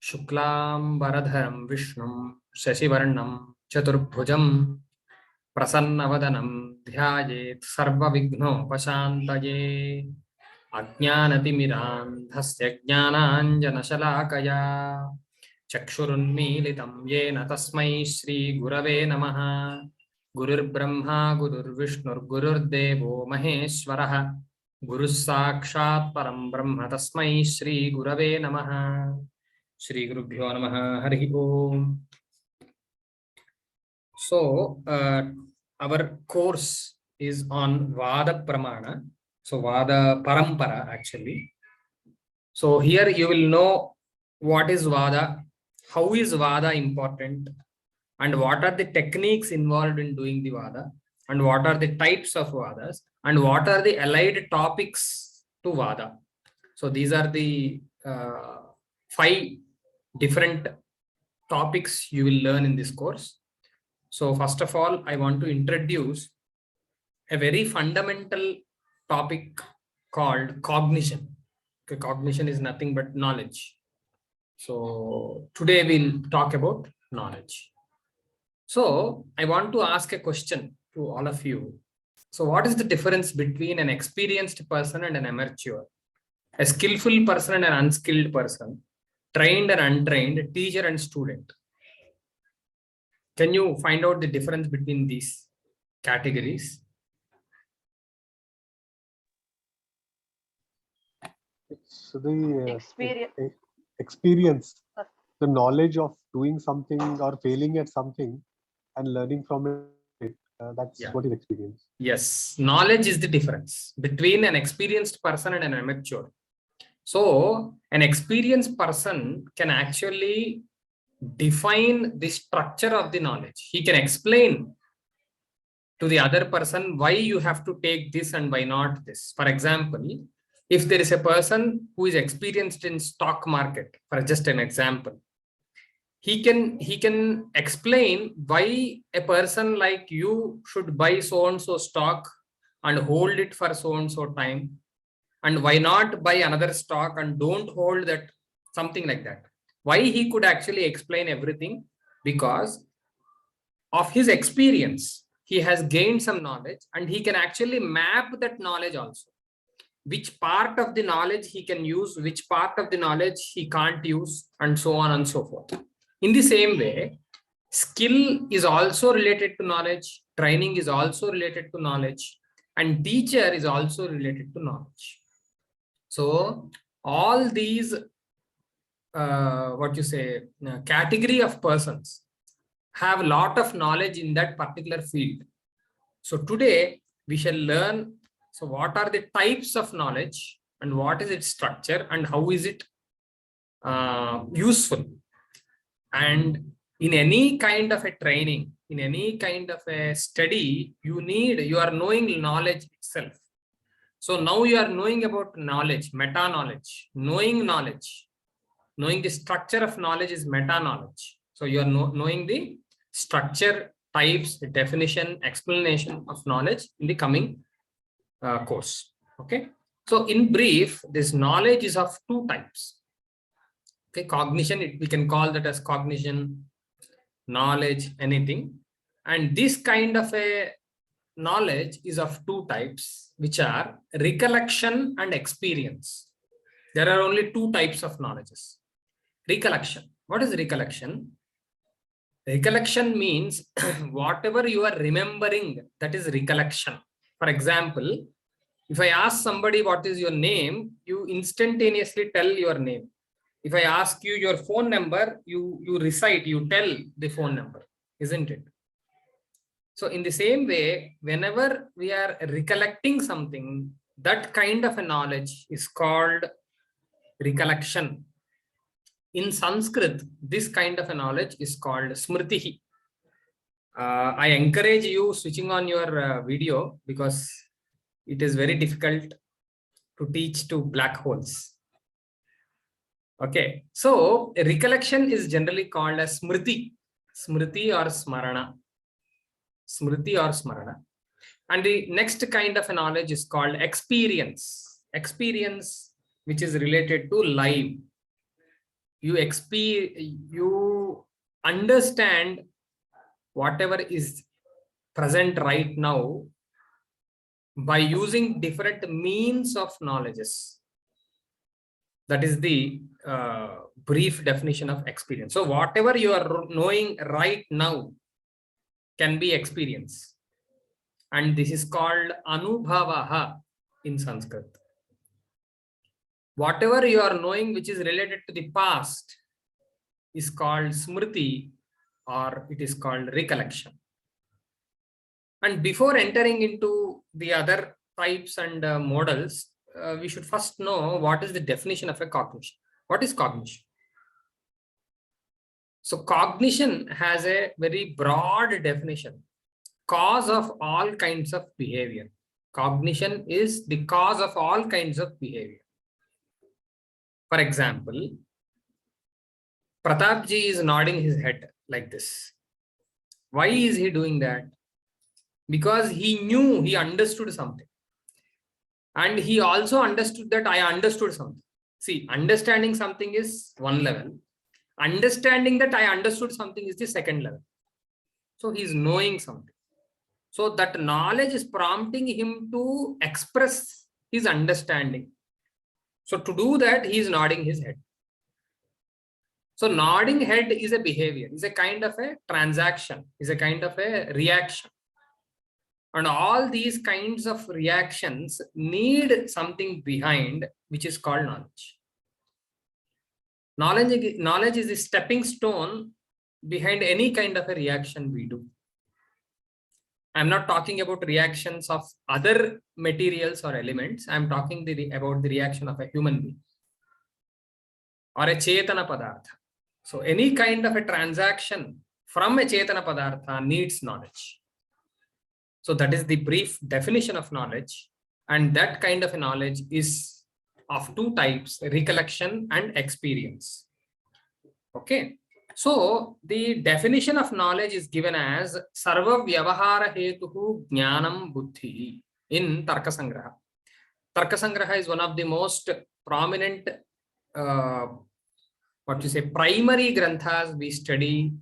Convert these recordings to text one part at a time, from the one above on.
Shuklam Varadharam Vishnum Shashivarnam Chaturbhujam Prasannavadanam Dhyayet Sarva Vigno Pashantaye Ajnanatimiran Dhasya Jnananjana Shalakaya Chakshurunmilitam Yena Tasmai Shri Gurave Namaha Gurur Brahma Gurur Vishnur Gurur Devo Maheshwaraha Guru Sakshat Param Brahma Tasmai Shri Gurave Namaha Shri Gurubhyo Namaha Hari Om. So, our course is on Vaada Pramana. So, Vaada Parampara actually. So, here you will know what is Vaada, how is Vaada important, and what are the techniques involved in doing the Vaada, and what are the types of Vadas, and what are the allied topics to Vaada. So, these are the 5 different topics you will learn in this course. So first of all, I want to introduce a very fundamental topic called cognition. Okay, cognition is nothing but knowledge. So today we'll talk about knowledge. So I want to ask a question to all of you. So what is the difference between an experienced person and an amateur? A skillful person and an unskilled person? Trained and untrained? Teacher and student? Can you find out the difference between these categories? It's the experience, the knowledge of doing something or failing at something and learning from it. That's what is experience. Yes, knowledge is the difference between an experienced person and an amateur. So, an experienced person can actually define the structure of the knowledge. He can explain to the other person why you have to take this and why not this. For example, if there is a person who is experienced in stock market, for just an example, he can explain why a person like you should buy so and so stock and hold it for so and so time, and why not buy another stock and don't hold that, something like that. Why he could actually explain everything? Because of his experience, he has gained some knowledge and he can actually map that knowledge also. Which part of the knowledge he can use, which part of the knowledge he can't use, and so on and so forth. In the same way, skill is also related to knowledge, training is also related to knowledge, and teacher is also related to knowledge. So all these category of persons have a lot of knowledge in that particular field. So today we shall learn, so what are the types of knowledge and what is its structure and how is it useful. And in any kind of a training, in any kind of a study, you are knowing knowledge itself. So now you are knowing about knowledge, meta knowledge, knowing the structure of knowledge is meta knowledge. So you are knowing the structure, types, the definition, explanation of knowledge in the coming course. Okay. So in brief, this knowledge is of 2 types. Okay, cognition, we can call that as cognition, knowledge, anything. And this kind of a knowledge is of 2 types, which are recollection and experience. There are only 2 types of knowledges. Recollection. What is recollection? Recollection means whatever you are remembering, that is recollection. For example, if I ask somebody what is your name, you instantaneously tell your name. If I ask you your phone number, you tell the phone number, isn't it? So in the same way, whenever we are recollecting something, that kind of a knowledge is called recollection. In Sanskrit, this kind of a knowledge is called smriti. I encourage you switching on your video because it is very difficult to teach to black holes. Okay, so recollection is generally called as smriti or smarana. Smriti or smarana. And the next kind of a knowledge is called experience, which is related to live. you understand whatever is present right now by using different means of knowledges. That is the brief definition of experience. So whatever you are knowing right now can be experience. And this is called anubhavaha in Sanskrit. Whatever you are knowing which is related to the past is called smriti, or it is called recollection. And before entering into the other types and models, we should first know what is the definition of a cognition. What is cognition? So cognition has a very broad definition. Cause of all kinds of behavior. Cognition is the cause of all kinds of behavior. For example, Pratapji is nodding his head like this. Why is he doing that? Because he knew, he understood something. And he also understood that I understood something. See, understanding something is one level. Understanding that I understood something is the second level. So he is knowing something. So that knowledge is prompting him to express his understanding. So to do that, he is nodding his head. So nodding head is a behavior, is a kind of a transaction, is a kind of a reaction. And all these kinds of reactions need something behind, which is called knowledge. Knowledge is the stepping stone behind any kind of a reaction we do. I'm not talking about reactions of other materials or elements. I'm talking about the reaction of a human being or a chetana padartha. So any kind of a transaction from a chetana padartha needs knowledge. So that is the brief definition of knowledge. And that kind of a knowledge is of two types, recollection and experience. Okay. So the definition of knowledge is given as sarva vyavahara hetuhu jnanam buddhi in Tarka Sangraha. Tarka Sangraha is one of the most prominent primary granthas we study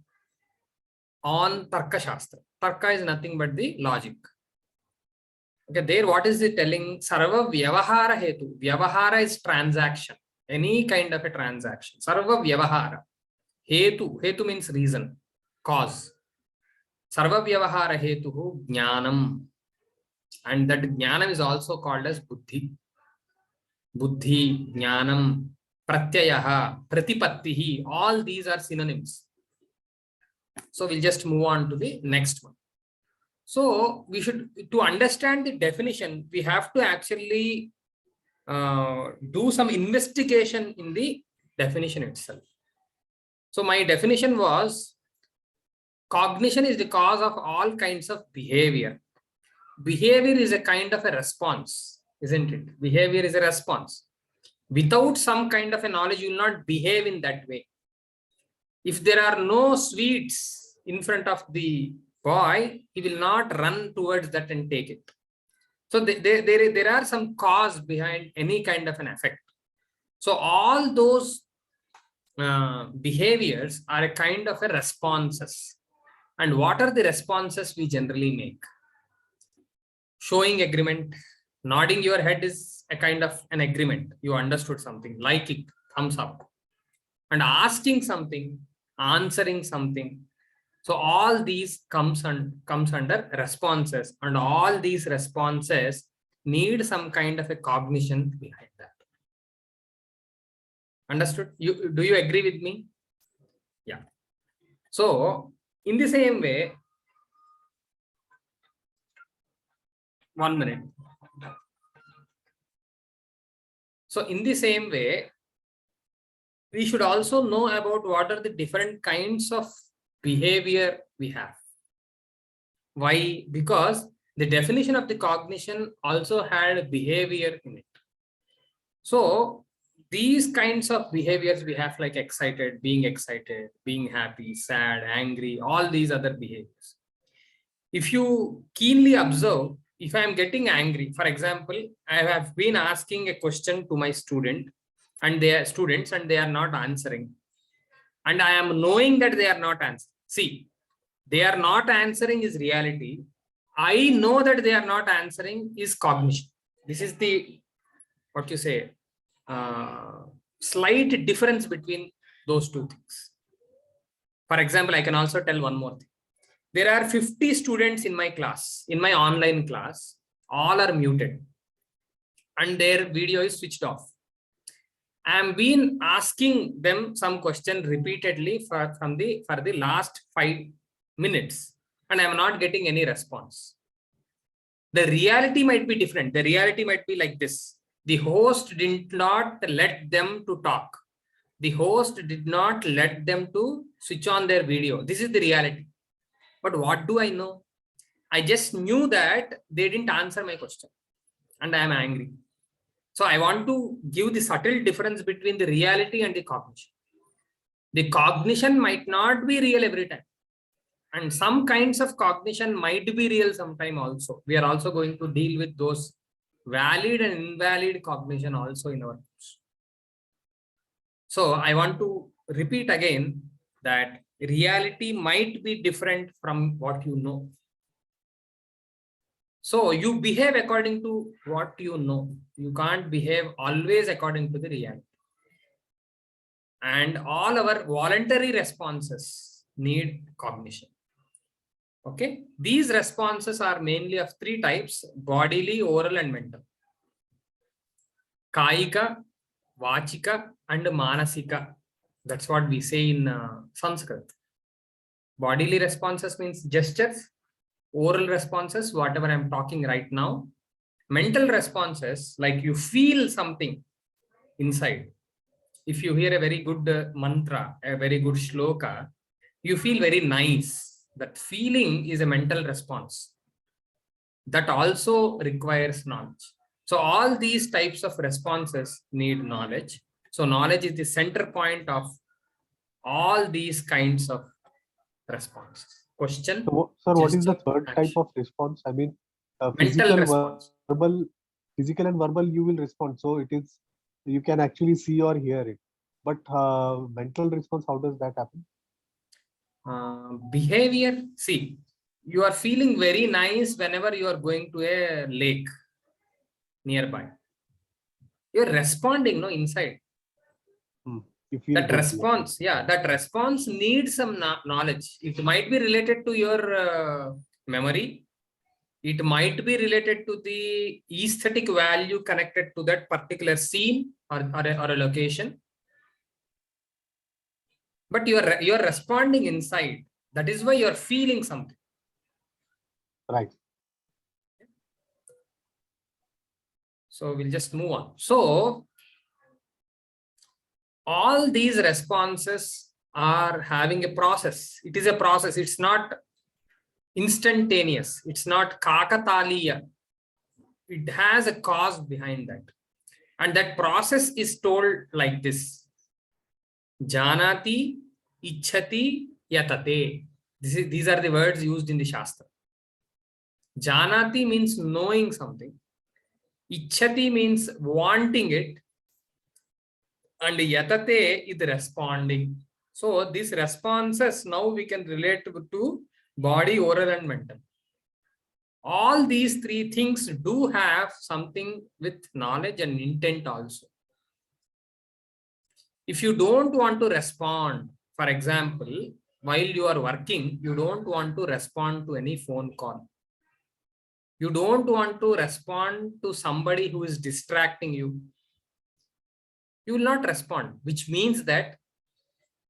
on Tarka Shastram. Tarka is nothing but the logic. Okay, there what is it telling? Sarva vyavahara hetu. Vyavahara is transaction, any kind of a transaction. Sarva vyavahara. Hetu means reason, cause. Sarva vyavahara hetuhu jnanam. And that jnanam is also called as buddhi. Buddhi, jnanam, pratyayaha, pratipattihi. All these are synonyms. So we'll just move on to the next one. So we should, to understand the definition, we have to actually do some investigation in the definition itself. So my definition was, cognition is the cause of all kinds of behavior. Behavior is a kind of a response, isn't it? Behavior is a response. Without some kind of a knowledge, you will not behave in that way. If there are no sweets in front of the boy, he will not run towards that and take it. So there are some cause behind any kind of an effect. So all those behaviors are a kind of a responses. And what are the responses we generally make? Showing agreement, nodding your head is a kind of an agreement. You understood something, like it, thumbs up. And asking something, answering something. So all these comes under responses, and all these responses need some kind of a cognition behind that. Understood? Do you agree with me? Yeah. So in the same way, 1 minute. So in the same way, we should also know about what are the different kinds of behavior we have. Why? Because the definition of the cognition also had behavior in it. So these kinds of behaviors we have, like excited, being happy, sad, angry, all these other behaviors. If you keenly observe, if I am getting angry, for example, I have been asking a question to my student and they are students and they are not answering. and I am knowing that they are not answering. See, they are not answering is reality. I know that they are not answering is cognition. This is the, what you say, slight difference between those two things. For example, I can also tell one more thing. There are 50 students in my class, in my online class, all are muted and their video is switched off. I am been asking them some question repeatedly for the last 5 minutes and I am not getting any response. The reality might be different. The reality might be like this. The host did not let them to talk. The host did not let them to switch on their video. This is the reality. But what do I know? I just knew that they didn't answer my question and I am angry. So I want to give the subtle difference between the reality and the cognition. The cognition might not be real every time. And some kinds of cognition might be real sometime also. We are also going to deal with those valid and invalid cognition also in our course. So I want to repeat again that reality might be different from what you know. So you behave according to what you know. You can't behave always according to the reality. And all our voluntary responses need cognition. Okay. These responses are mainly of 3 types: bodily, oral, and mental. Kaika, Vachika, and Manasika. That's what we say in Sanskrit. Bodily responses means gestures. Oral responses, whatever I'm talking right now. Mental responses, like you feel something inside. If you hear a very good mantra, a very good shloka, you feel very nice. That feeling is a mental response. That also requires knowledge. So all these types of responses need knowledge. So knowledge is the center point of all these kinds of responses. Question? So, sir, what is the gesture, third action. type of response? I mean, Mental physical, response. verbal, physical and verbal, you will respond. So it is, you can actually see or hear it. But mental response, how does that happen? Behavior. See, you are feeling very nice whenever you are going to a lake nearby. You're responding, no, inside. You feel That good, response, yeah, that response needs some knowledge. It might be related to your memory. It might be related to the aesthetic value connected to that particular scene or a location. But you're responding inside. That is why you're feeling something. Right. So we'll just move on. So all these responses are having a process. It is a process. It's not instantaneous. It's not kakataliya. It has a cause behind that. And that process is told like this. Janati, ichhati, yatate. These are the words used in the Shastra. Janati means knowing something. Ichhati means wanting it. And yatate is responding. So these responses now we can relate to body, oral, and mental. All these 3 things do have something with knowledge and intent also. If you don't want to respond, for example, while you are working, you don't want to respond to any phone call. You don't want to respond to somebody who is distracting you. You will not respond, which means that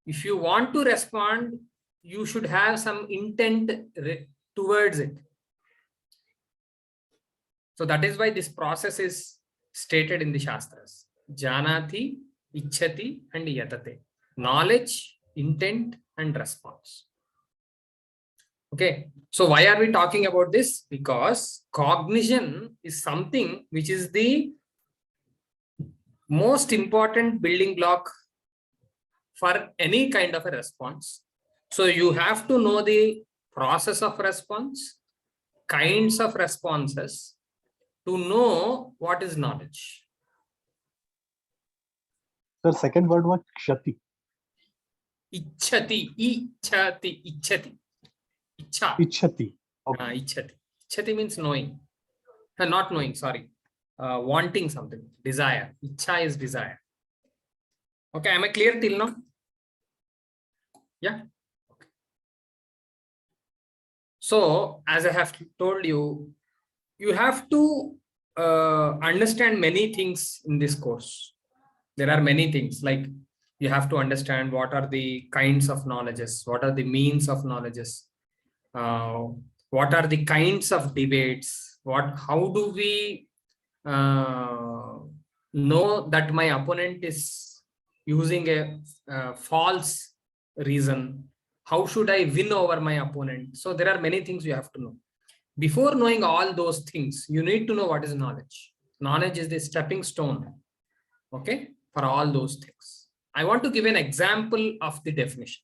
if you want to respond, you should have some intent towards it. So that is why this process is stated in the Shastras. Janati, Ichhati, and Yatate. Knowledge, intent, and response. Okay. So why are we talking about this? Because cognition is something which is the most important building block for any kind of a response. So you have to know the process of response, kinds of responses, to know what is knowledge. The second word was kshati. Ichhati, ichhati. Ichha. Ichhati. Okay. Ichhati. Ichhati means knowing. Not knowing, sorry. Wanting something. Desire. Ichha is desire. Okay, am I clear till now? Yeah. Okay. So, as I have told you, you have to understand many things in this course. There are many things, like you have to understand what are the kinds of knowledges, what are the means of knowledges, what are the kinds of debates, how do we know that my opponent is using a false reason, how should I win over my opponent. So there are many things you have to know. Before knowing all those things, you need to know what is knowledge. Knowledge is the stepping stone, okay, for all those things. I want to give an example of the definition,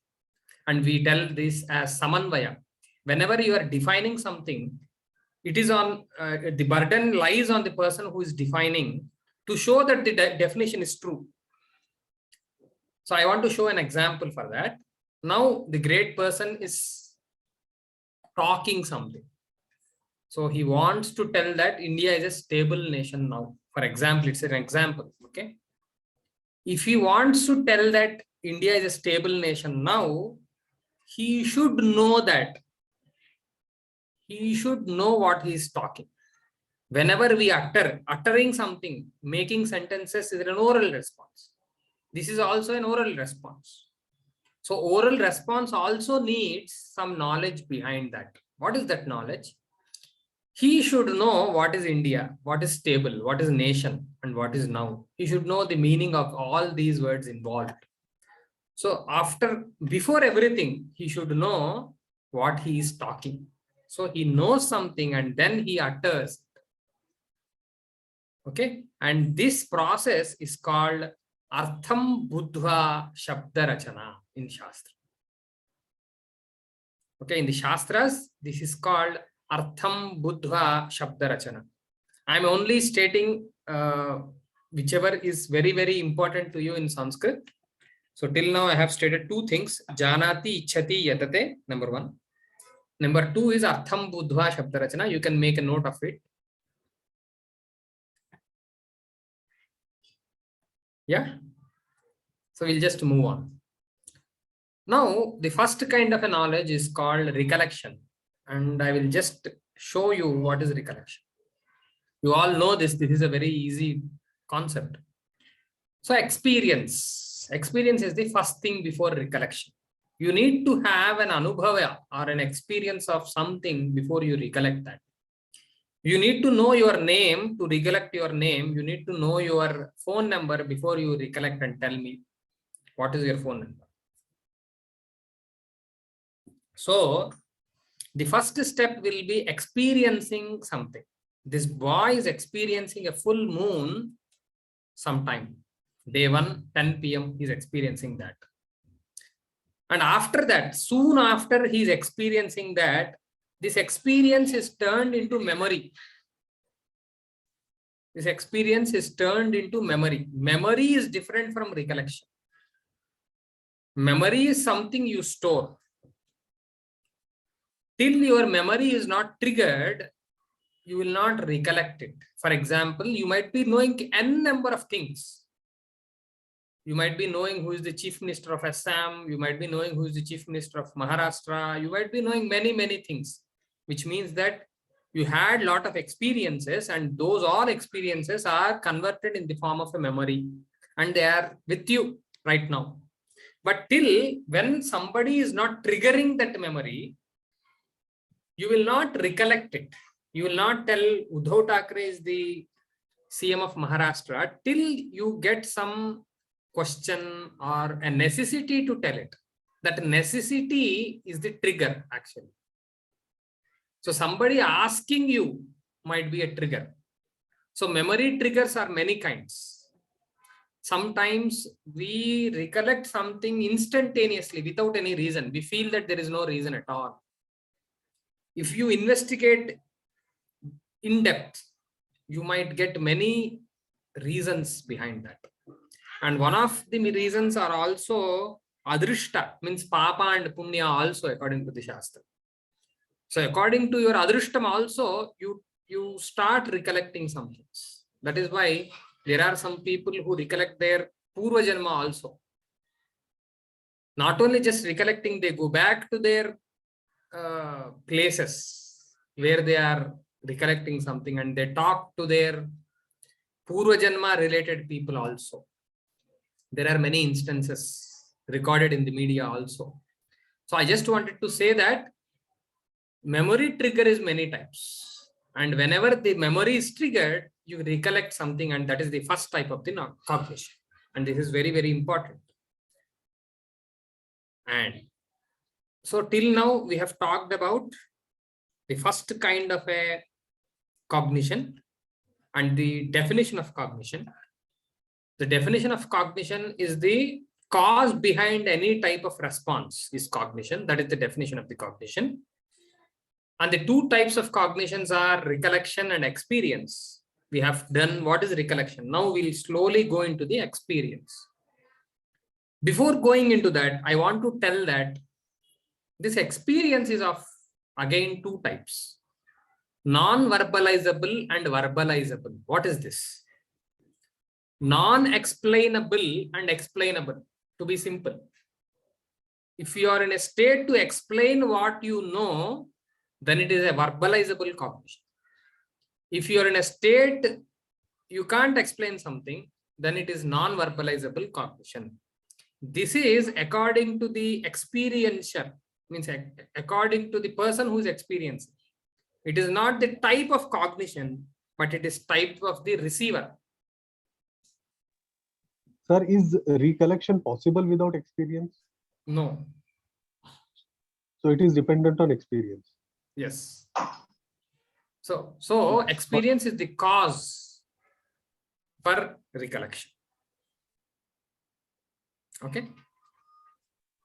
and we tell this as samanvaya. Whenever you are defining something, it is on the burden lies on the person who is defining to show that the definition is true. So I want to show an example for that. Now the great person is talking something. So he wants to tell that India is a stable nation now. For example, it's an example. Okay. If he wants to tell that India is a stable nation now, he should know that. He should know what he is talking. Whenever we uttering something, making sentences is an oral response. This is also an oral response. So oral response also needs some knowledge behind that. What is that knowledge? He should know what is India, what is stable, what is nation, and what is now. He should know the meaning of all these words involved. So before everything, he should know what he is talking. So he knows something and then he utters. Okay. And this process is called Artham Buddha Shabda Rachana in Shastra. Okay. In the Shastras, this is called Artham Buddha Shabda Rachana. I am only stating whichever is very, very important to you in Sanskrit. So till now I have stated two things. Janati Ichhati Yatate, number one. Number two is Artham Buddha Shabda Rachana. You can make a note of it. Yeah. So we'll just move on. Now, the first kind of a knowledge is called recollection. And I will just show you what is recollection. You all know this. This is a very easy concept. So experience. Experience is the first thing before recollection. You need to have an anubhava or an experience of something before you recollect that. You need to know your name to recollect your name. You need to know your phone number before you recollect and tell me what is your phone number. So the first step will be experiencing something. This boy is experiencing a full moon sometime. Day 1, 10 p.m. he's experiencing that. And after that, soon after he's experiencing that, this experience is turned into memory. This experience is turned into memory. Memory is different from recollection. Memory is something you store. Till your memory is not triggered, you will not recollect it. For example, you might be knowing n number of things. You might be knowing who is the Chief Minister of Assam. You might be knowing who is the Chief Minister of Maharashtra. You might be knowing many, many things, which means that you had a lot of experiences, and those all experiences are converted in the form of a memory, and they are with you right now. But till when somebody is not triggering that memory, you will not recollect it. You will not tell Uddhav Thackeray is the CM of Maharashtra till you get some question or a necessity to tell it. That necessity is the trigger actually. So somebody asking you might be a trigger. So memory triggers are many kinds. Sometimes we recollect something instantaneously without any reason. We feel that there is no reason at all. If you investigate in depth, you might get many reasons behind that. And one of the reasons are also Adrishta means Papa and Punya also according to the Shastra. So according to your Adrishtam also, you start recollecting some things. That is why there are some people who recollect their Purva Janma also. Not only just recollecting, they go back to their places where they are recollecting something and they talk to their Purva Janma related people also. There are many instances recorded in the media also. So I just wanted to say that memory trigger is many types. And whenever the memory is triggered, you recollect something, and that is the first type of the cognition. And this is very, very important. And so till now, we have talked about the first kind of a cognition and the definition of cognition. The definition of cognition is the cause behind any type of response is cognition. That is the definition of the cognition. And the two types of cognitions are recollection and experience. We have done what is recollection. Now we'll slowly go into the experience. Before going into that, I want to tell that this experience is of, again, two types. Non-verbalizable and verbalizable. What is this? Non-explainable and explainable. To be simple, if you are in a state to explain what you know, then it is a verbalizable cognition. If you are in a state you can't explain something, then it is non-verbalizable cognition. This is according to the experiencer, means according to the person who is experiencing. It is not the type of cognition, but it is type of the receiver. Sir, is recollection possible without experience? No. So it is dependent on experience. Yes. So experience is the cause for recollection. Okay.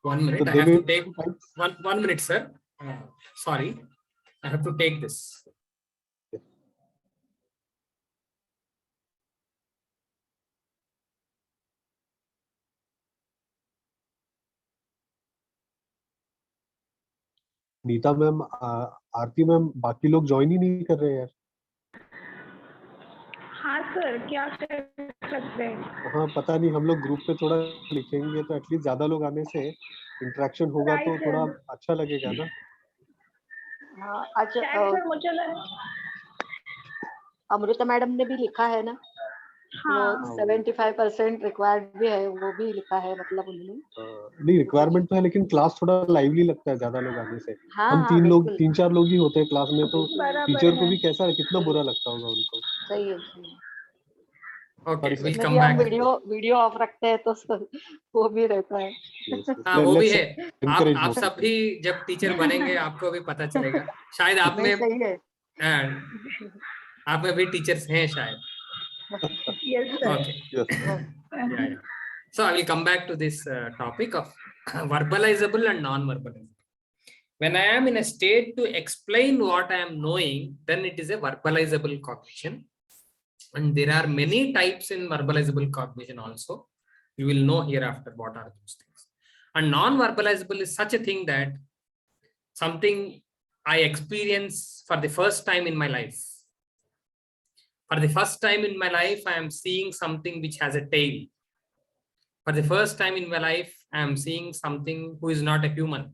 1 minute. So I have to take one minute, sir. Sorry, I have to take this. Nita ma'am, Aarti ma'am, बाकी लोग join ही नहीं कर रहे यार. हाँ sir, क्या कर सकते हैं? हाँ, पता नहीं, हम लोग ग्रुप पे थोड़ा लिखेंगे तो एटलीस्ट ज्यादा लोग आने से इंटरेक्शन होगा तो थोड़ा अच्छा लगेगा ना. हाँ, अच्छा, अमृता मैडम ने भी लिखा है ना. हाँ, 75% रिक्वायर्ड भी है, वो भी लिखा है, मतलब उन्होंने. नहीं, रिक्वायरमेंट तो है, लेकिन क्लास थोड़ा लाइवली लगता है ज्यादा लोग आने से. हाँ, हम तीन चार लोग ही होते हैं क्लास में, तो टीचर को भी कैसा, कितना बुरा लगता होगा उनको. सही है. Okay, we'll come back. Video of रखते हैं तो वो भी रहता है. हाँ, वो भी है. आप सब भी जब टीचर बनेंगे आपको भी पता चलेगा. शायद आप में भी टीचर्स हैं शायद. Yes, sir. Okay. Yes. Yeah. So I will come back to this topic of verbalizable and non-verbalizable. When I am in a state to explain what I am knowing, then it is a verbalizable cognition. And there are many types in verbalizable cognition also. You will know hereafter what are those things. And non-verbalizable is such a thing that something I experience for the first time in my life. For the first time in my life, I am seeing something which has a tail. For the first time in my life, I am seeing something who is not a human,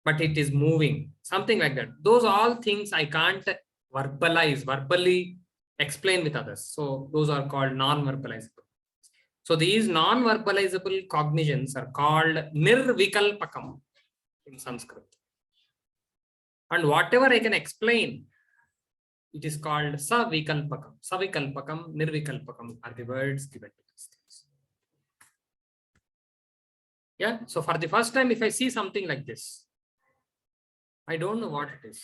but it is moving, something like that. Those all things I can't verbally explain with others. So those are called non-verbalizable. So these non-verbalizable cognitions are called nirvikalpakam in Sanskrit. And whatever I can explain, it is called savikalpakam. Savikalpakam, nirvikalpakam are the words given to these things. Yeah. So for the first time, if I see something like this, I don't know what it is.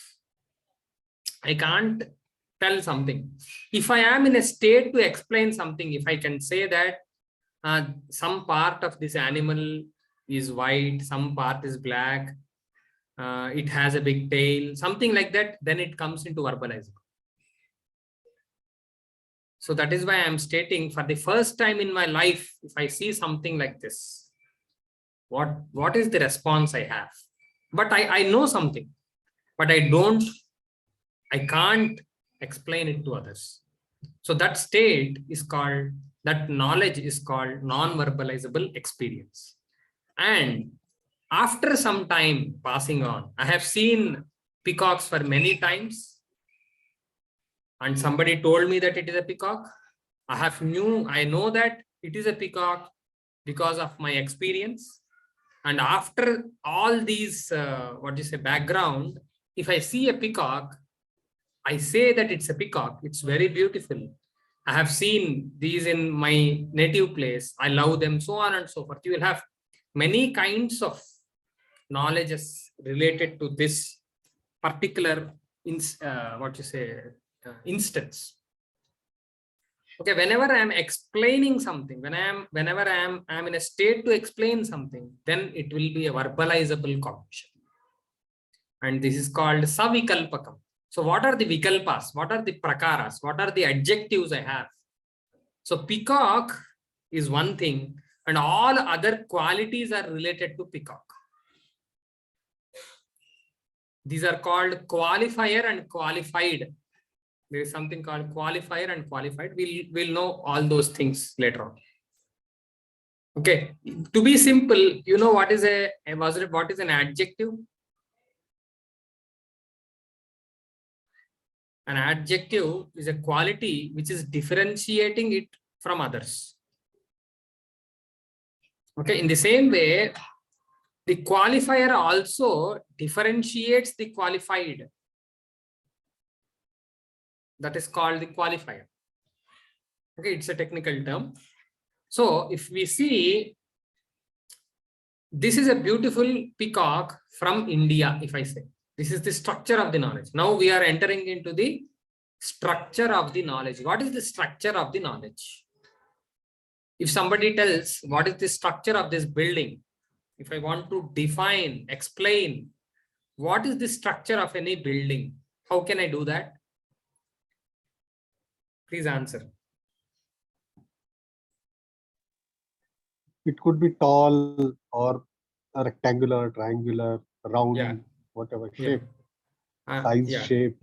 I can't tell something. If I am in a state to explain something, if I can say that some part of this animal is white, some part is black, it has a big tail, something like that, then it comes into verbalizable. So that is why I am stating, for the first time in my life, if I see something like this, What is the response I have? But I know something, but I can't explain it to others. So that state is called, that knowledge is called non-verbalizable experience. And after some time passing on, I have seen peacocks for many times, and somebody told me that it is a peacock. I know that it is a peacock because of my experience. And after all these, background, if I see a peacock, I say that it's a peacock. It's very beautiful. I have seen these in my native place. I love them, so on and so forth. You will have many kinds of knowledges related to this particular instance. Okay, whenever I am explaining something, whenever I am in a state to explain something, then it will be a verbalizable cognition. And this is called savikalpakam. So what are the vikalpas? What are the prakaras? What are the adjectives I have? So peacock is one thing, and all other qualities are related to peacock. These are called qualifier and qualified. There is something called qualifier and qualified. We'll know all those things later on. Okay. To be simple, you know what is an adjective? An adjective is a quality which is differentiating it from others. Okay. In the same way, the qualifier also differentiates the qualified. That is called the qualifier. Okay, it's a technical term. So if we see, this is a beautiful peacock from India, if I say. This is the structure of the knowledge. Now we are entering into the structure of the knowledge. What is the structure of the knowledge? If somebody tells what is the structure of this building, if I want to define, explain, what is the structure of any building, how can I do that? Please answer. It could be tall or a rectangular, triangular, round, Yeah. whatever Yeah. shape, size, Yeah. shape,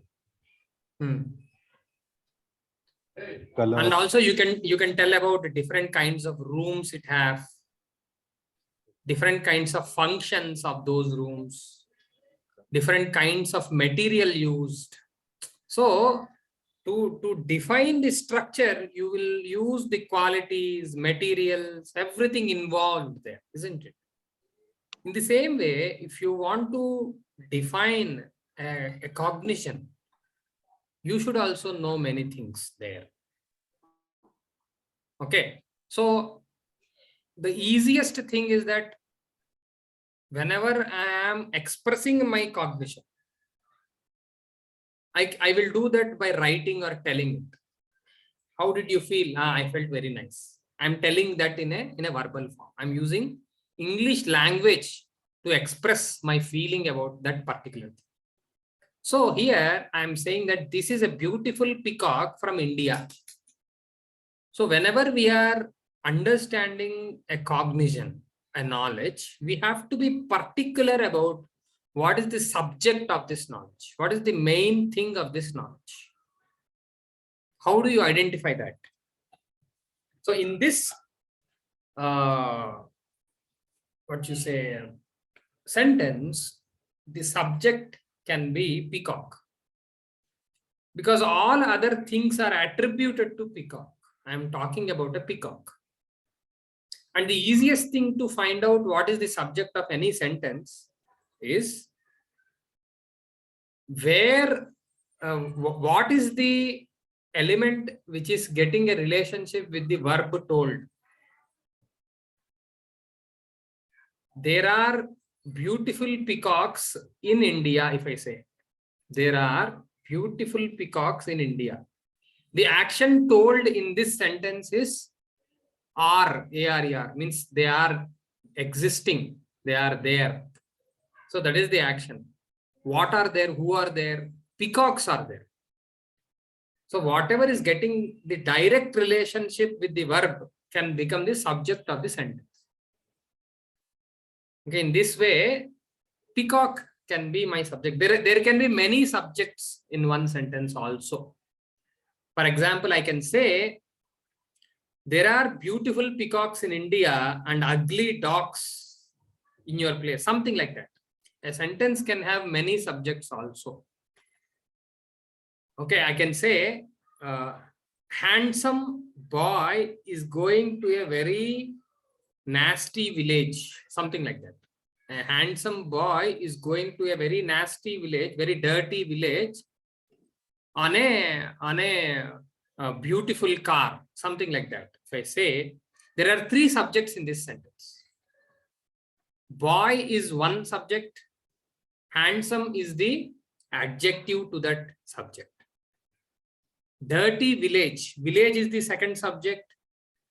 color. And also you can tell about the different kinds of rooms it have, different kinds of functions of those rooms, different kinds of material used. So to define the structure, you will use the qualities, materials, everything involved there, isn't it? In the same way, if you want to define a cognition, you should also know many things there. Okay, so the easiest thing is that whenever I am expressing my cognition, I will do that by writing or telling it. How did you feel? I felt very nice. I'm telling that in a verbal form. I'm using English language to express my feeling about that particular thing. So here I'm saying that this is a beautiful peacock from India. So whenever we are understanding a cognition, a knowledge, we have to be particular about what is the subject of this knowledge? What is the main thing of this knowledge? How do you identify that? So in this, sentence, the subject can be peacock, because all other things are attributed to peacock. I am talking about a peacock. And the easiest thing to find out what is the subject of any sentence is what is the element which is getting a relationship with the verb told. There are beautiful peacocks in India, if I say. There are beautiful peacocks in India. The action told in this sentence is ARER, means they are existing, they are there. So that is the action. What are there? Who are there? Peacocks are there. So whatever is getting the direct relationship with the verb can become the subject of the sentence. Okay, in this way, peacock can be my subject. There can be many subjects in one sentence also. For example, I can say, there are beautiful peacocks in India and ugly dogs in your place, something like that. A sentence can have many subjects also. Okay, I can say, handsome boy is going to a very nasty village, something like that. A handsome boy is going to a very nasty village, very dirty village on a beautiful car, something like that. If I say, there are three subjects in this sentence. Boy is one subject, handsome is the adjective to that subject. Dirty village, village is the second subject,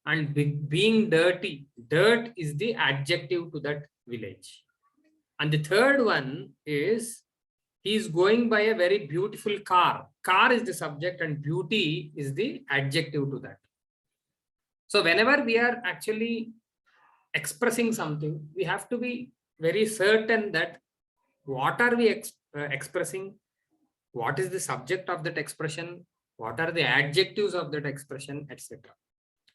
and being dirty, dirt is the adjective to that village. And the third one is, he is going by a very beautiful car. Car is the subject and beauty is the adjective to that. So whenever we are actually expressing something, we have to be very certain that what are we expressing, what is the subject of that expression, what are the adjectives of that expression, etc.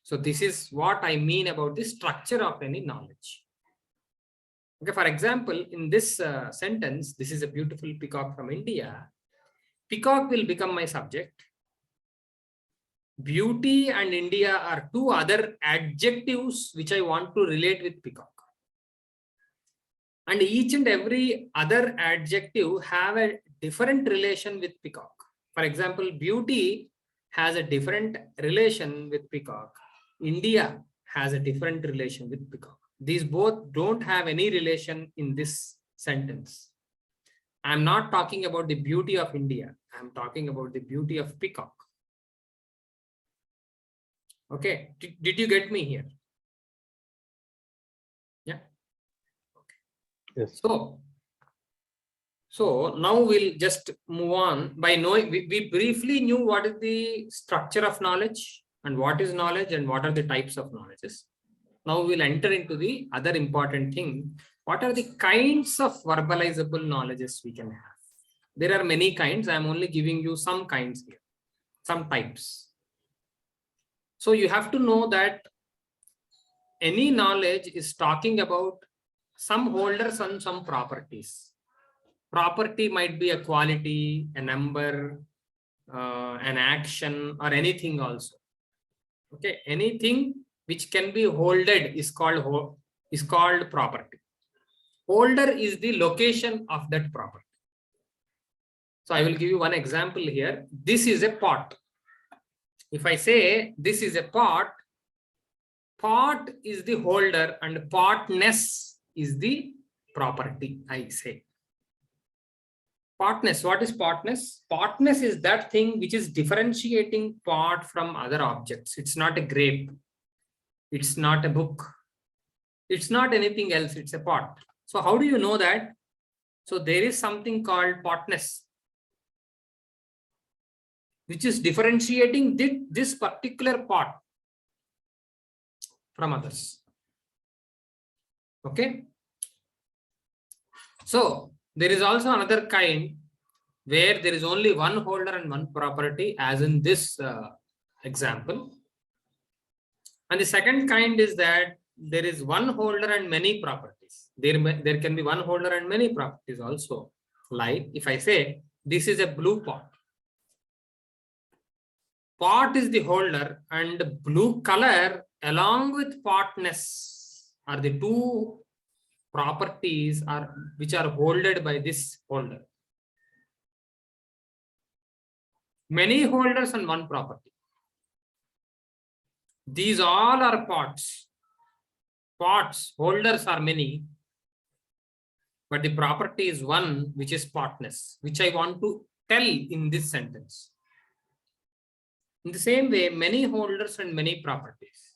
So this is what I mean about the structure of any knowledge. Okay, for example, in this sentence, this is a beautiful peacock from India. Peacock will become my subject. Beauty and India are two other adjectives which I want to relate with peacock. And each and every other adjective have a different relation with peacock. For example, beauty has a different relation with peacock. India has a different relation with peacock. These both don't have any relation in this sentence. I'm not talking about the beauty of India. I'm talking about the beauty of peacock. Okay, did you get me here? Yeah. Okay. Yes. So now we'll just move on by knowing, we briefly knew what is the structure of knowledge and what is knowledge and what are the types of knowledges. Now we'll enter into the other important thing. What are the kinds of verbalizable knowledges we can have? There are many kinds. I'm only giving you some kinds here, some types. So you have to know that any knowledge is talking about some holders and some properties. Property might be a quality, a number, an action, or anything also. Okay, anything which can be holded is called property. Holder is the location of that property. So I will give you one example here. This is a pot. If I say this is a pot, pot is the holder and potness is the property, I say. Potness, what is potness? Potness is that thing which is differentiating pot from other objects. It's not a grape. It's not a book. It's not anything else. It's a pot. So how do you know that? So there is something called potness, which is differentiating this particular pot from others. Okay. So there is also another kind where there is only one holder and one property, as in this example. And the second kind is that there is one holder and many properties. There can be one holder and many properties also. Like if I say this is a blue pot. Pot is the holder and blue color along with potness are the two properties which are holded by this holder. Many holders and one property. These all are pots. Pots, holders are many, but the property is one, which is potness, which I want to tell in this sentence. In the same way, many holders and many properties.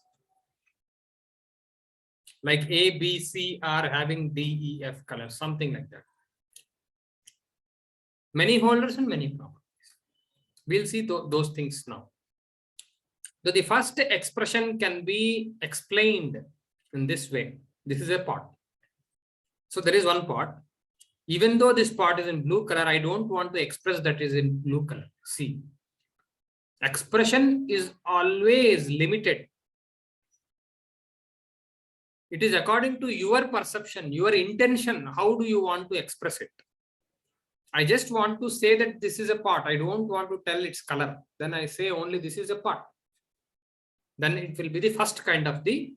Like A, B, C are having D, E, F colors, something like that. Many holders and many properties. We'll see those things now. So the first expression can be explained in this way. This is a pot. So there is one part. Even though this part is in blue color, I don't want to express that is in blue color. See, expression is always limited. It is according to your perception, your intention. How do you want to express it? I just want to say that this is a part. I don't want to tell its color. Then I say only this is a part. Then it will be the first kind of the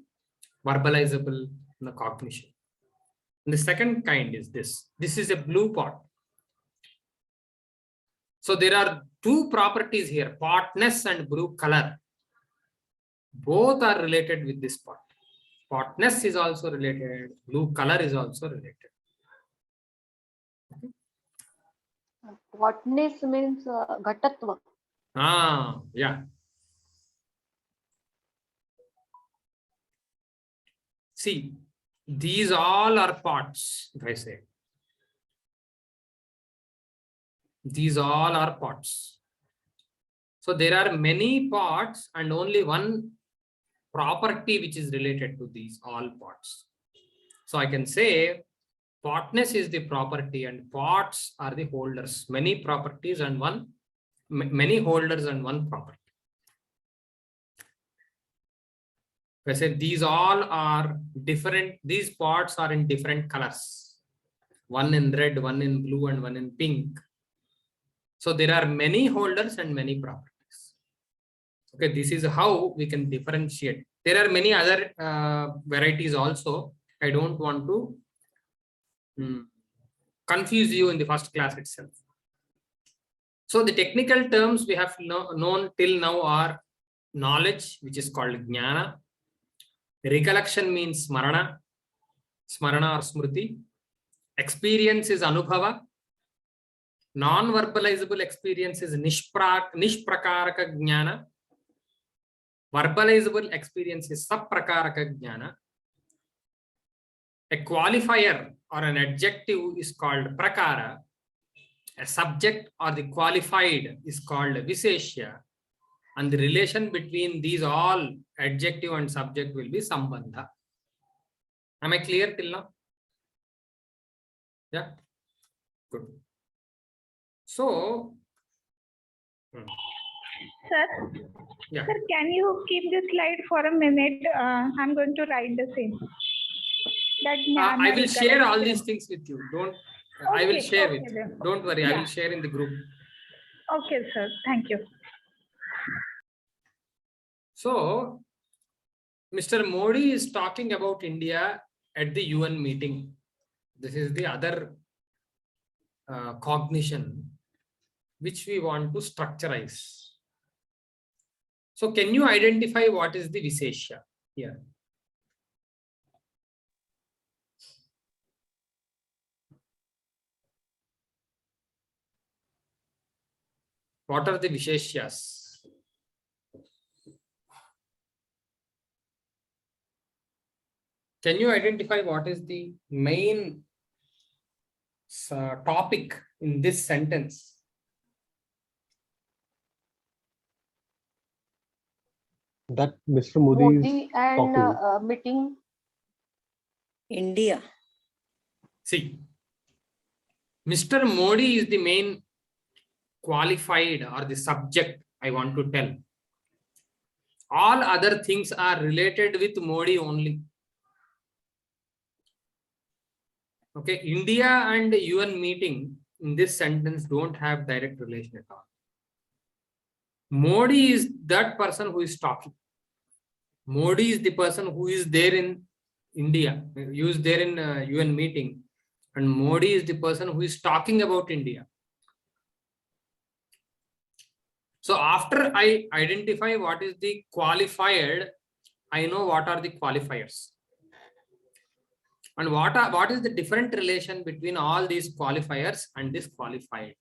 verbalizable cognition. And the second kind is this. This is a blue part. So there are two properties here, partness and blue color. Both are related with this part. Partness is also related. Blue color is also related. Partness means ghatatva. Yeah. See, these all are parts, if I say. These all are parts. So there are many parts and only one property which is related to these all parts. So I can say partness is the property and parts are the holders. Many properties and many holders and one property. I said these all are different. These parts are in different colors. One in red, one in blue, and one in pink. So there are many holders and many properties. Okay, this is how we can differentiate. There are many other varieties also. I don't want to confuse you in the first class itself. So the technical terms we have known till now are knowledge, which is called jnana. Recollection means smarana or smriti. Experience is anubhava. Non-verbalizable experience is nishprakaraka jnana. Verbalizable experience is saprakaraka jnana. A qualifier or an adjective is called prakara. A subject or the qualified is called viseshya. And the relation between these all adjective and subject will be sambandha. Am I clear till now? Yeah, good. So, Sir, yeah. Sir, can you keep the slide for a minute? I'm going to write the same. I will share all these things with you. I will share with you. Then. Don't worry, Yeah. I will share in the group. Okay, sir. Thank you. So, Mr. Modi is talking about India at the UN meeting. This is the other cognition which we want to structurize. So, can you identify what is the Viseshya here? What are the Visheshyas? Can you identify what is the main topic in this sentence? That Mr. Modi and talking. meeting India. See, Mr. Modi is the main qualified or the subject I want to tell. All other things are related with Modi only. Okay, India and UN meeting in this sentence don't have direct relation at all. Modi is that person who is talking. Modi is the person who is there in India, who is there in UN meeting, and Modi is the person who is talking about India. So after I identify what is the qualified, I know what are the qualifiers. And what is the different relation between all these qualifiers and this qualified?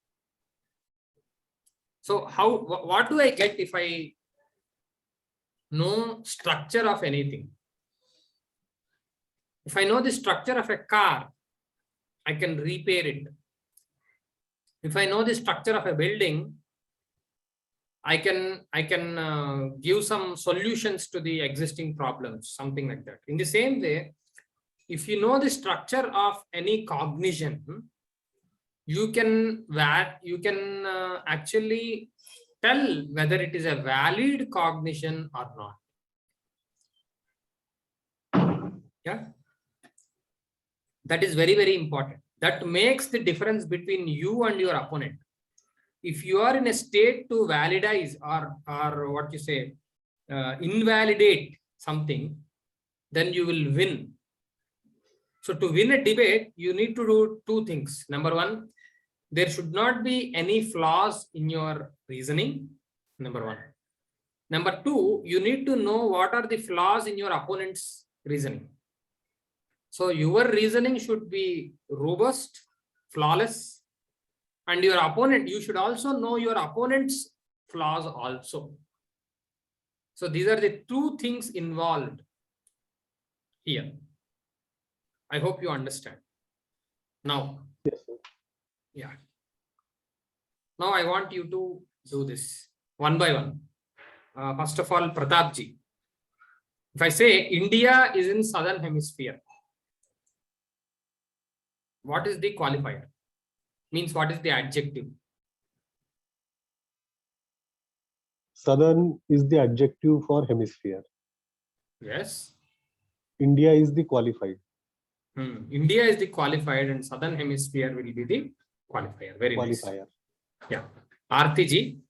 So what do I get if I know structure of anything? If I know the structure of a car, I can repair it. If I know the structure of a building, I can give some solutions to the existing problems, something like that. In the same way, if you know the structure of any cognition, you can actually tell whether it is a valid cognition or not. Yeah, that is very, very important. That makes the difference between you and your opponent. If you are in a state to validize or what you say, invalidate something, then you will win. So to win a debate, you need to do two things. Number one, there should not be any flaws in your reasoning. Number one. Number two, you need to know what are the flaws in your opponent's reasoning. So your reasoning should be robust, flawless, and your opponent, you should also know your opponent's flaws also. So these are the two things involved here. I hope you understand. Now, Yes, sir. yeah. Now I want you to do this one by one. First of all, Pratapji. If I say India is in southern hemisphere, what is the qualifier? Means what is the adjective? Southern is the adjective for hemisphere. Yes. India is the qualified. India is the qualified and southern hemisphere will be the qualifier. Very Qualifier. nice. Yeah. Artiji,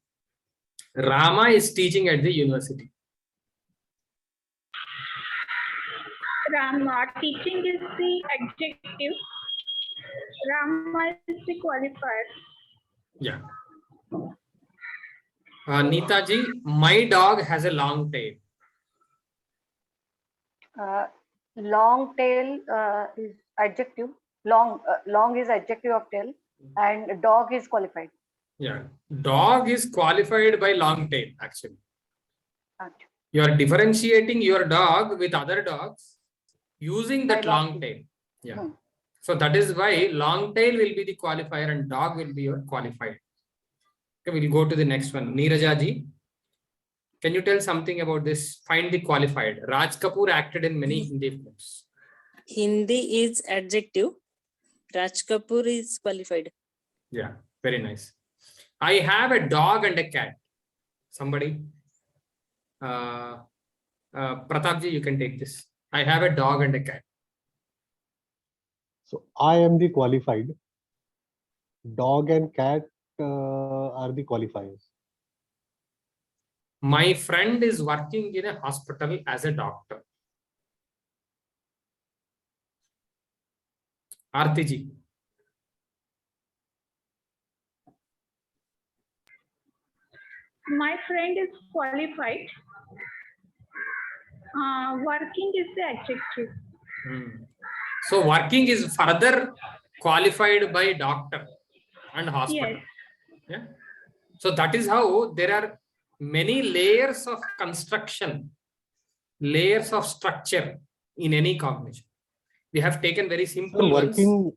Rama is teaching at the university. Rama, teaching is the adjective. Rama is the qualifier. Yeah. Neetaji, my dog has a long tail. Long tail is adjective. Long is adjective of tail, and dog is qualified. Yeah. Dog is qualified by long tail, actually. Okay. You are differentiating your dog with other dogs using that long tail. Yeah. So that is why long tail will be the qualifier and dog will be your qualified. Okay, we'll go to the next one. Neerajaji, can you tell something about this? Find the qualified. Raj Kapoor acted in many Hindi films. Hindi is adjective. Raj Kapoor is qualified. Yeah, very nice. I have a dog and a cat. Somebody? Pratapji, you can take this. I have a dog and a cat. So I am the qualified. Dog and cat are the qualifiers. My friend is working in a hospital as a doctor. Artiji. My friend is qualified. Working is the adjective. So working is further qualified by doctor and hospital. Yes. Yeah. So that is how there are many layers of construction, layers of structure in any cognition. We have taken very simple So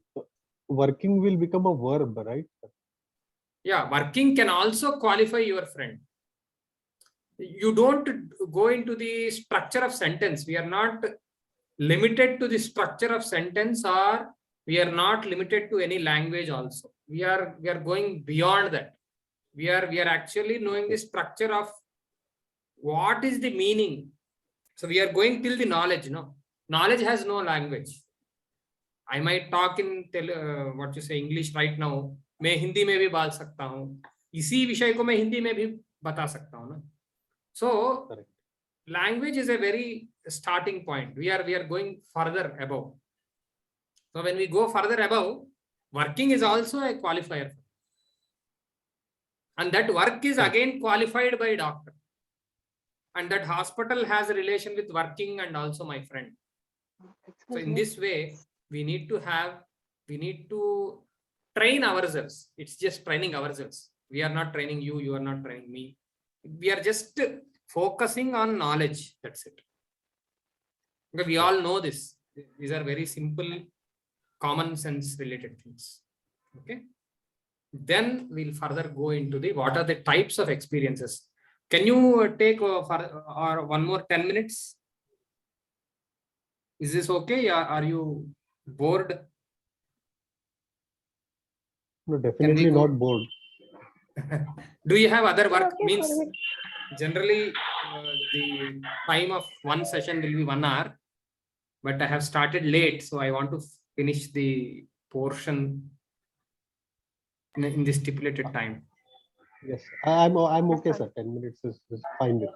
working will become a verb, right? Yeah, working can also qualify your friend. You don't go into the structure of sentence. We are not limited to the structure of sentence, or we are not limited to any language also. We are going beyond that. We are actually knowing the structure of what is the meaning. So we are going till the knowledge. No, knowledge has no language. I might talk in what you say English right now. मैं हिंदी में भी बोल सकता हूँ. इसी विषय को मैं हिंदी में भी बता सकता हूँ ना. So language is a very starting point. We are going further above. So when we go further above, working is also a qualifier. And that work is again qualified by doctor. And that hospital has a relation with working and also my friend. So in this way, we need to train ourselves. It's just training ourselves. We are not training you, you are not training me. We are just focusing on knowledge. That's it. Because we all know this. These are very simple, common sense related things. Okay. Then we'll further go into the what are the types of experiences. Can you take one more 10 minutes? Is this okay? Are you bored? No, definitely go? not bored. Do you have other work? Okay, Means perfect. generally the time of one session will be 1 hour, but I have started late, so I want to finish the portion in the stipulated time. Yes, I'm okay, sir. 10 minutes is fine with me.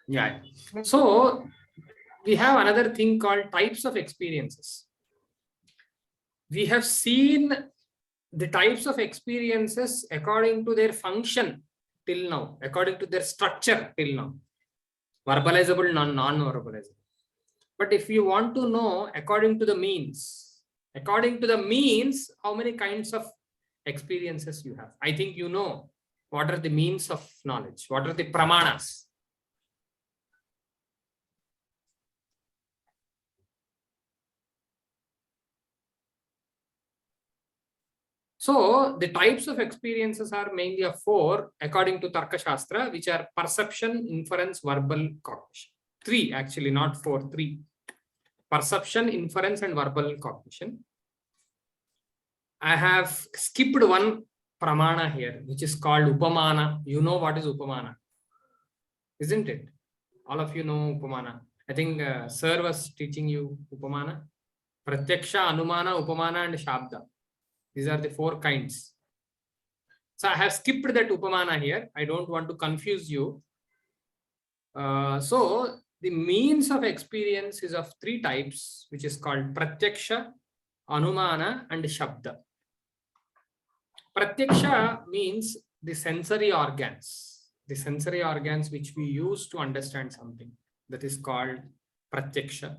Yeah. So we have another thing called types of experiences. We have seen the types of experiences according to their function till now, according to their structure till now. Verbalizable, non-verbalizable. But if you want to know according to the means, how many kinds of experiences you have? I think you know what are the means of knowledge, what are the pramanas. So the types of experiences are mainly of 4 according to Tarka Shastra, which are perception, inference, verbal, cognition. 3 actually, not 4, 3. Perception, inference, and verbal cognition. I have skipped one pramana here, which is called upamana. You know what is upamana, isn't it? All of you know upamana. I think sir was teaching you upamana. Pratyaksha, anumana, upamana, and shabda. These are the 4 kinds. So I have skipped that upamana here. I don't want to confuse you. So the means of experience is of 3 types, which is called pratyaksha, anumana, and shabda. Pratyaksha means the sensory organs. The sensory organs which we use to understand something. That is called pratyaksha.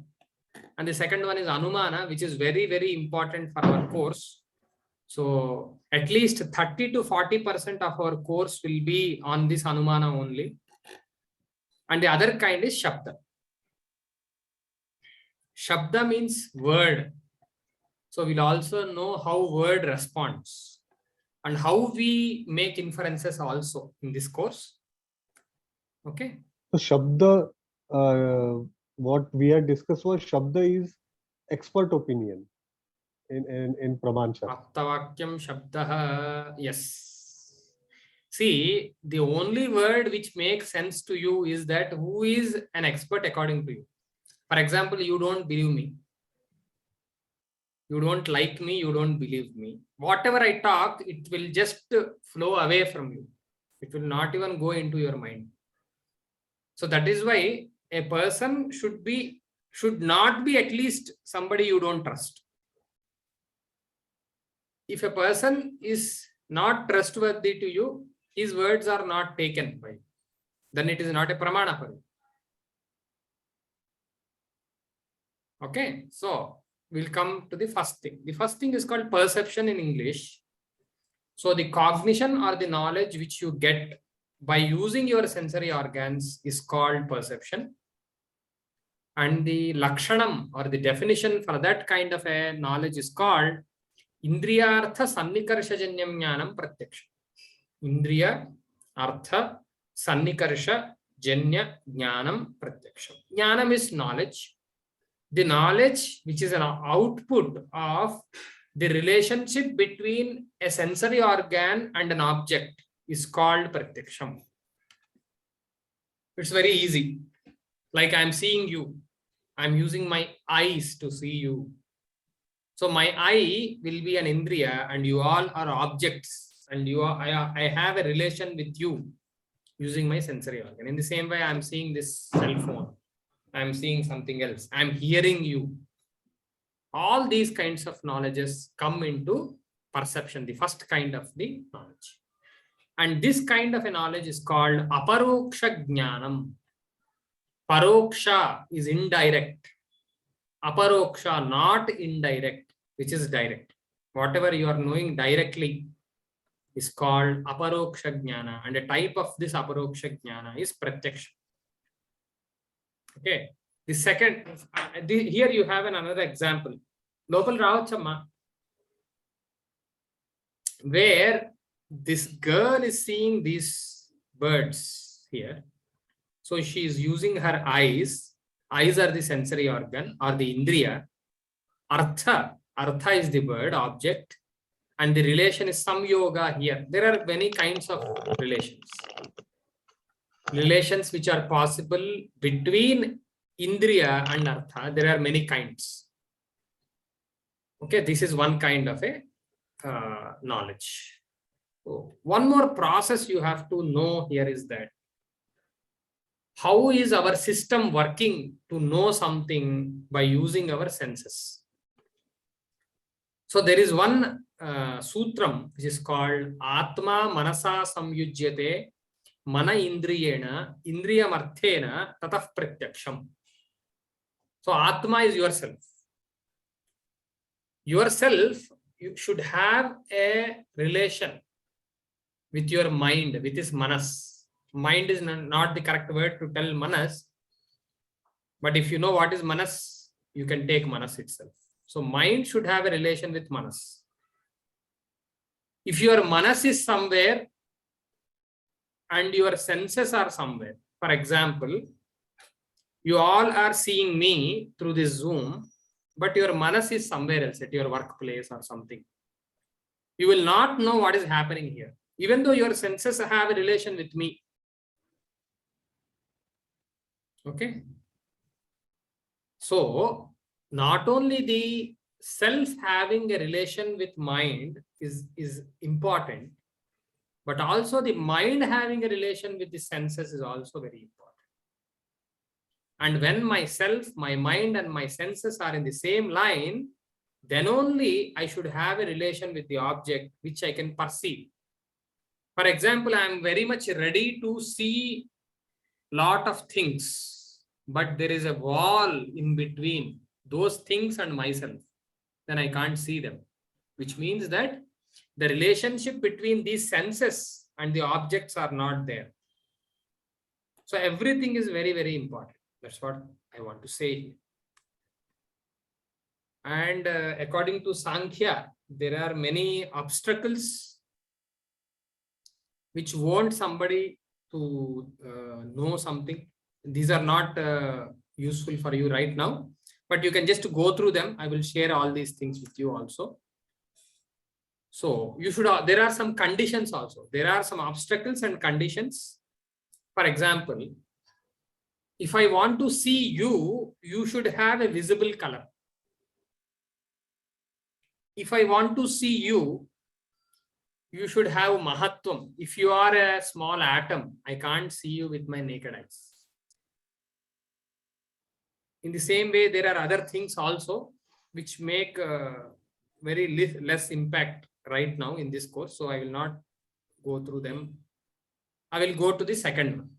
And the second one is anumana, which is very, very important for our course. So at least 30 to 40% of our course will be on this anumana only. And the other kind is shabda. Shabda means word. So we'll also know how word responds and how we make inferences also in this course. Okay. So Shabda, what we had discussed was Shabda is expert opinion in Praman Shastra. Aptavakyam Shabdaha, yes. See, the only word which makes sense to you is that who is an expert according to you. For example, you don't believe me. You don't like me, you don't believe me. Whatever I talk, it will just flow away from you. It will not even go into your mind. So that is why a person should not be at least somebody you don't trust. If a person is not trustworthy to you, his words are not taken by you, then it is not a pramana for you. Okay, so we'll come to the first thing. The first thing is called perception in English. So the cognition or the knowledge which you get by using your sensory organs is called perception. And the lakshanam or the definition for that kind of a knowledge is called Indriya Artha Sannikarsha Janyam Jnanam Pratyaksha. Indriya Artha Sannikarsha Janya Jnanam Pratyaksha. Jnanam is knowledge. The knowledge which is an output of the relationship between a sensory organ and an object is called pratyaksham. It's very easy. Like I'm seeing you. I'm using my eyes to see you. So my eye will be an indriya and you all are objects and I have a relation with you using my sensory organ. In the same way, I'm seeing this cell phone. I'm seeing something else. I'm hearing you. All these kinds of knowledges come into perception, the first kind of the knowledge. And this kind of a knowledge is called aparoksha jnanam. Paroksha is indirect. Aparoksha, not indirect, which is direct. Whatever you are knowing directly is called aparoksha jnana. And a type of this aparoksha jnana is pratyaksha. Okay. The second, here you have another example. Lopal Ravachama, where this girl is seeing these birds here. So she is using her eyes. Eyes are the sensory organ or the indriya. Artha is the word, object. And the relation is samyoga here. There are many kinds of relations. Relations which are possible between indriya and artha. There are many kinds. Okay, this is one kind of a knowledge. So one more process you have to know here is that how is our system working to know something by using our senses. So there is one sutram which is called Atma Manasa Samyujyate Mana Indriyena Indriyamarthena Tatah Pratyaksham. So Atma is yourself. Yourself, you should have a relation with your mind, with this manas. Mind is not the correct word to tell manas, but if you know what is manas, you can take manas itself. So mind should have a relation with manas. If your manas is somewhere and your senses are somewhere, for example, you all are seeing me through this Zoom, but your manas is somewhere else at your workplace or something. You will not know what is happening here, even though your senses have a relation with me. Okay. So not only the self having a relation with mind is important, but also the mind having a relation with the senses is also very important. And when myself, my mind and my senses are in the same line, then only I should have a relation with the object which I can perceive. For example, I am very much ready to see lot of things, but there is a wall in between those things and myself. Then I can't see them, which means that the relationship between these senses and the objects are not there. So everything is very, very important. That's what I want to say here. And according to Sankhya, there are many obstacles which want somebody to know something. These are not useful for you right now, but you can just go through them. I will share all these things with you also. So you should, there are some conditions also. There are some obstacles and conditions. For example, if I want to see you, you should have a visible color. If I want to see you, you should have mahatvam. If you are a small atom, I can't see you with my naked eyes. In the same way, there are other things also which make very less impact right now in this course. So I will not go through them. I will go to the second one.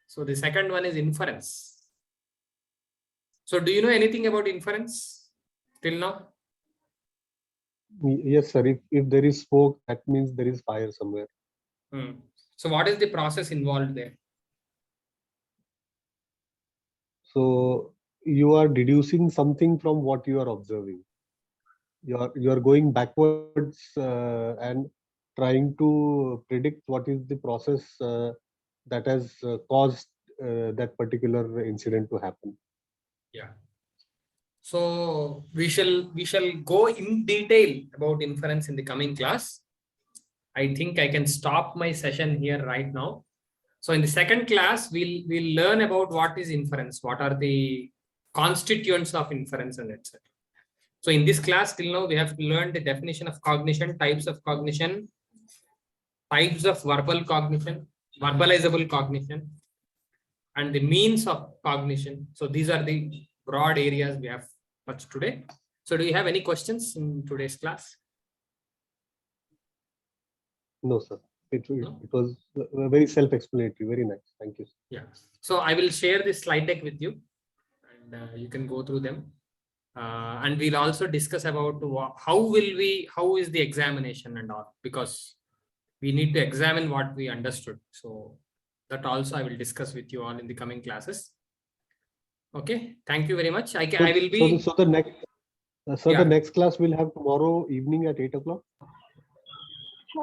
So the second one is inference. So do you know anything about inference till now? Yes, sir. If there is smoke, that means there is fire somewhere. So what is the process involved there? So you are deducing something from what you are observing. You are going backwards and trying to predict what is the process that has caused that particular incident to happen. Yeah. So we shall go in detail about inference in the coming class. I think I can stop my session here right now. So in the second class, we'll learn about what is inference, what are the constituents of inference, and etc. So in this class till now, we have learned the definition of cognition, types of cognition, types of verbal cognition, verbalizable cognition, and the means of cognition. So these are the broad areas we have touched today. So do you have any questions in today's class? No, sir. It was very self-explanatory. Very nice. Thank you. Yeah. So I will share this slide deck with you, and you can go through them. And we'll also discuss about how is the examination and all, because we need to examine what we understood. So that also I will discuss with you all in the coming classes. Okay. Thank you very much. I will be. So the next. The next class we'll have tomorrow evening at 8 o'clock.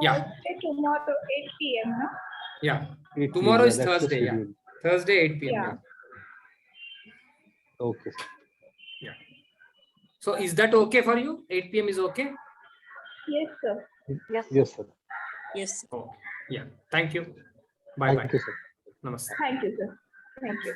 Yeah. Tomorrow 8 p.m. No? Yeah. 8 Tomorrow PM, is Thursday. Yeah. Thursday 8 p.m. Yeah. Okay, sir. So is that okay for you? 8 p.m. is okay? Yes, sir. Yes. Yes, sir. Yes. Okay. Yeah. Thank you. Bye bye. Thank you, sir. Namaste. Thank you, sir. Thank you.